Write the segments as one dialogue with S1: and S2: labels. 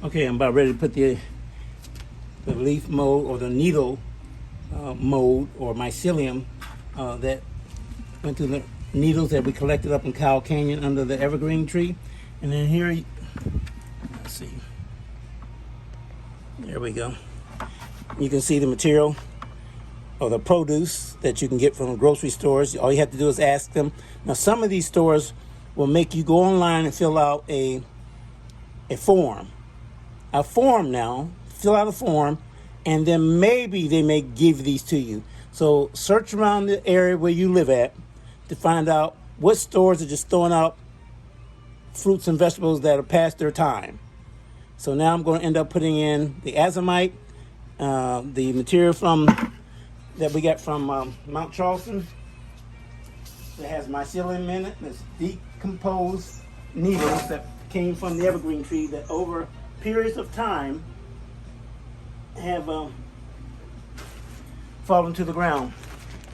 S1: Okay, I'm about ready to put the leaf mold or the needle mold or mycelium that went through the needles that we collected up in Cow Canyon under the evergreen tree. And then here, let's see, there we go. You can see the material or the produce that you can get from grocery stores. All you have to do is ask them. Now, some of these stores will make you go online and fill out a form. Fill out a form, and then maybe they may give these to you. So search around the area where you live at to find out what stores are just throwing out fruits and vegetables that are past their time. So now I'm going to end up putting in the azomite, the material that we got from Mount Charleston that has mycelium in it. It's decomposed needles that came from the evergreen tree that over periods of time have fallen to the ground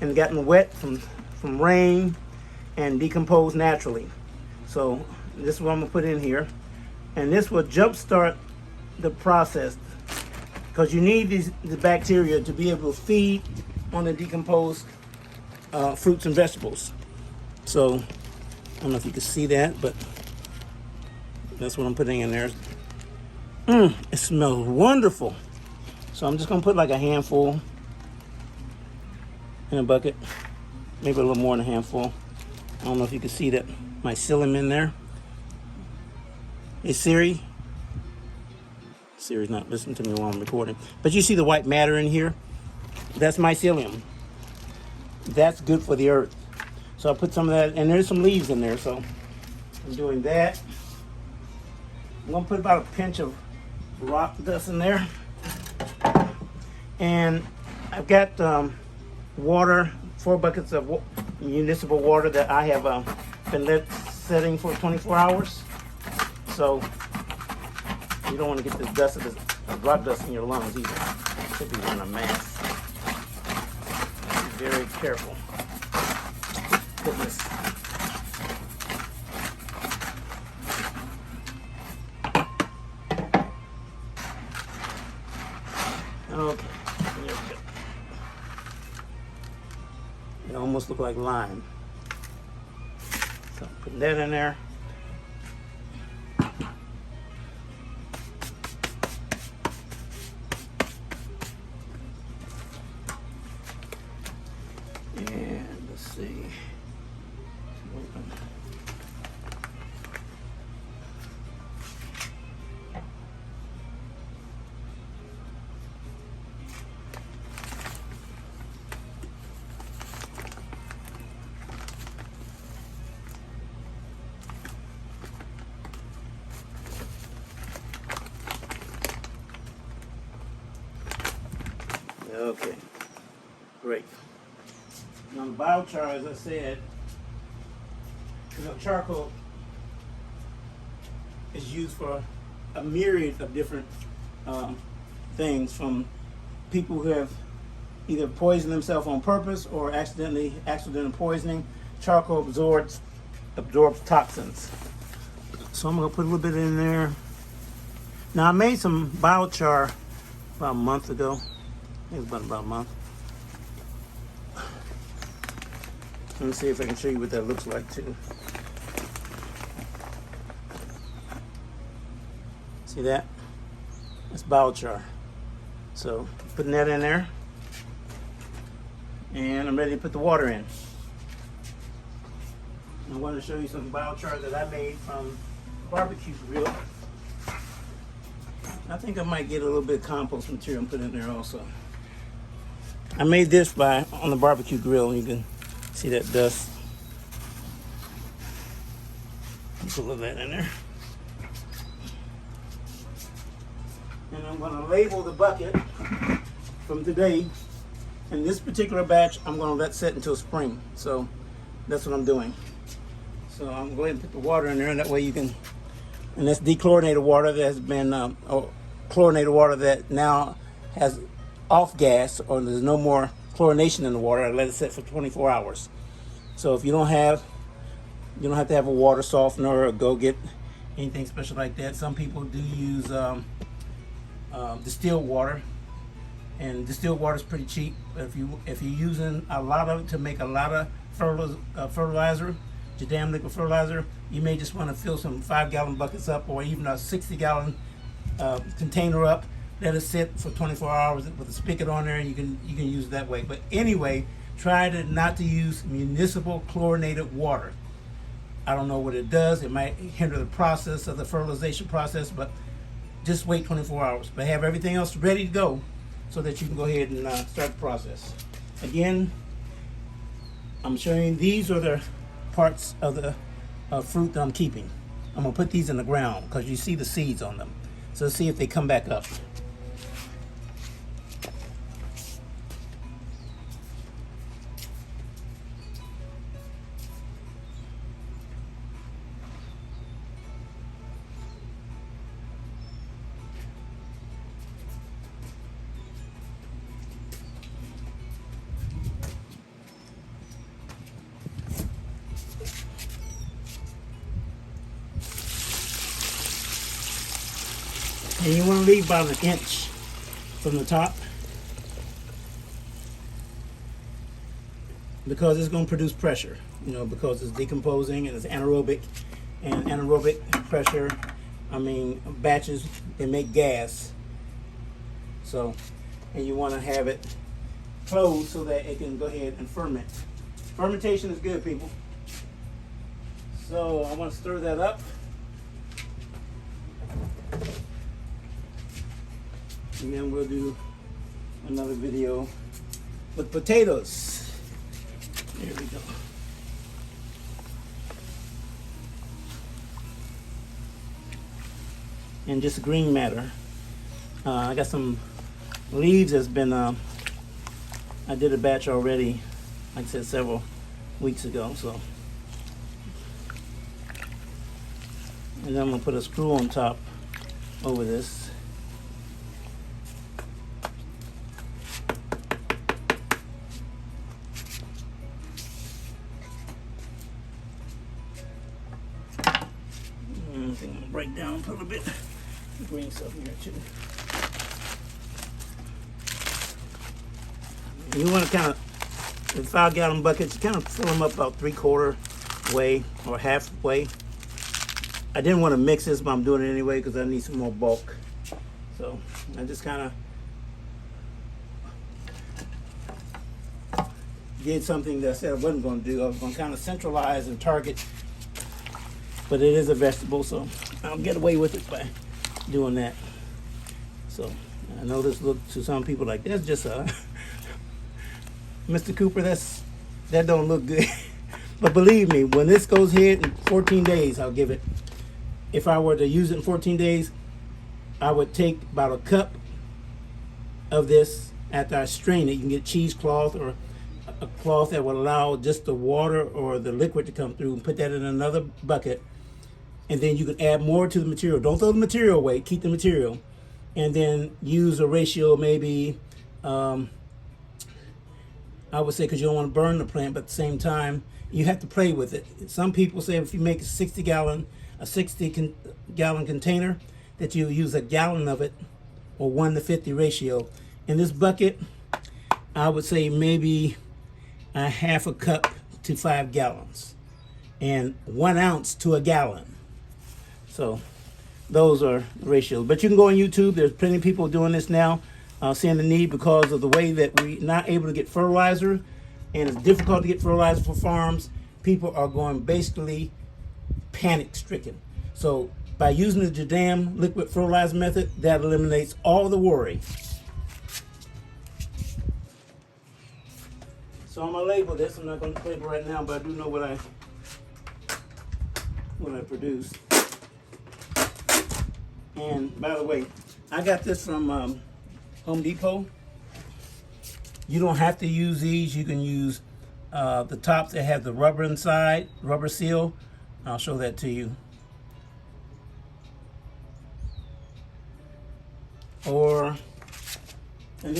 S1: and gotten wet from rain and decomposed naturally. So this is what I'm gonna put in here, and this will jumpstart the process because you need the bacteria to be able to feed on the decomposed fruits and vegetables. So I don't know if you can see that, but that's what I'm putting in there. It smells wonderful. So I'm just gonna put like a handful in a bucket, maybe a little more than a handful. I don't know if you can see that mycelium in there. Hey Siri. Siri's not listening to me while I'm recording. But you see the white matter in here? That's mycelium. That's good for the earth. So I'll put some of that, and there's some leaves in there, so I'm doing that. I'm gonna put about a pinch of rock dust in there. And I've got water, 4 buckets of municipal water that I have been setting for 24 hours. So you don't want to get this dust, this rock dust in your lungs either. It could be in a mass. Be very careful. Put this. Okay, there we go. It almost looks like lime. So put that in there. And let's see. Okay, great. Now the biochar, as I said, charcoal is used for a myriad of different things, from people who have either poisoned themselves on purpose or accidental poisoning. Charcoal absorbs toxins. So I'm gonna put a little bit in there. Now I made some biochar about a month ago. It was about a month. Let me see if I can show you what that looks like too. See that? That's biochar. So putting that in there, and I'm ready to put the water in. I want to show you some biochar that I made from barbecue grill. I think I might get a little bit of compost material and put in there also. I made this on the barbecue grill. You can see that dust. Put a little of that in there. And I'm going to label the bucket from today. And this particular batch, I'm going to let set until spring. So that's what I'm doing. So I'm going to go ahead and put the water in there, and that way you can, and that's dechlorinated water that has been, chlorinated water that now has off gas, or there's no more chlorination in the water. I let it set for 24 hours. So if you don't have to have a water softener or go get anything special like that. Some people do use distilled water, and distilled water is pretty cheap. But if you're using a lot of it to make a lot of fertilizer, Jadam liquid fertilizer, you may just want to fill some 5-gallon buckets up, or even a 60-gallon container up. Let it sit for 24 hours with a spigot on there, and you can use it that way. But anyway, try not to use municipal chlorinated water. I don't know what it does. It might hinder the process of the fertilization process, but just wait 24 hours. But have everything else ready to go so that you can go ahead and start the process. Again, I'm showing you these are the parts of the fruit that I'm keeping. I'm gonna put these in the ground because you see the seeds on them. So let's see if they come back up. And you want to leave about an inch from the top because it's going to produce pressure, because it's decomposing and it's anaerobic. And anaerobic pressure, batches, they make gas. So, and you want to have it closed so that it can go ahead and ferment. Fermentation is good, people. So I want to stir that up. And then we'll do another video with potatoes. There we go. And just green matter. I got some leaves that's been, I did a batch already, like I said, several weeks ago. So, and then I'm gonna put a screw on top over this. I think I'm gonna break down a little bit. Green stuff in here too. You want to kind of, in 5-gallon buckets, you kind of fill them up about 3/4 way or halfway. I didn't want to mix this, but I'm doing it anyway because I need some more bulk. So I just kind of did something that I said I wasn't going to do. I was going to kind of centralize and target, but it is a vegetable, so I'll get away with it by doing that. So I know this looks to some people like that's just a Mr. Cooper, that don't look good. But believe me, when this goes here in 14 days, I'll give it. If I were to use it in 14 days, I would take about a cup of this after I strain it. You can get cheesecloth or a cloth that will allow just the water or the liquid to come through, and put that in another bucket. And then you can add more to the material. Don't throw the material away, keep the material. And then use a ratio maybe, I would say, because you don't want to burn the plant, but at the same time, you have to play with it. Some people say if you make a 60-gallon container, that you use a gallon of it, or 1:50 ratio. In this bucket, I would say maybe a half a cup to 5 gallons, and 1 ounce to a gallon. So those are the ratios. But you can go on YouTube. There's plenty of people doing this now, seeing the need because of the way that we're not able to get fertilizer, and it's difficult to get fertilizer for farms. People are going basically panic-stricken. So by using the Jadam liquid fertilizer method, that eliminates all the worry. So I'm gonna label this. I'm not gonna label right now, but I do know what I produced. And by the way, I got this from Home Depot. You don't have to use these. You can use the tops that have the rubber inside, rubber seal. I'll show that to you. And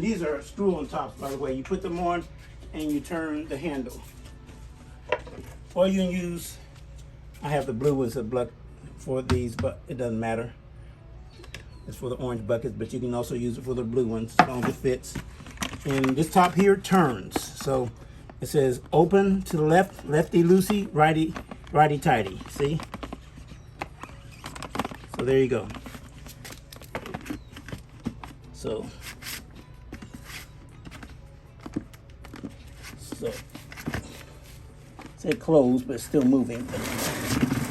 S1: these are screw-on tops, by the way. You put them on and you turn the handle. Or you can use, I have the blue ones, the for these, but it doesn't matter. It's for the orange buckets, but you can also use it for the blue ones as long as it fits. And this top here turns. So it says open to the left, lefty loosey, righty tighty. See? So there you go. So say closed, but it's still moving.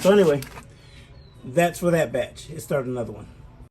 S1: So anyway, that's for that batch. Let's start another one.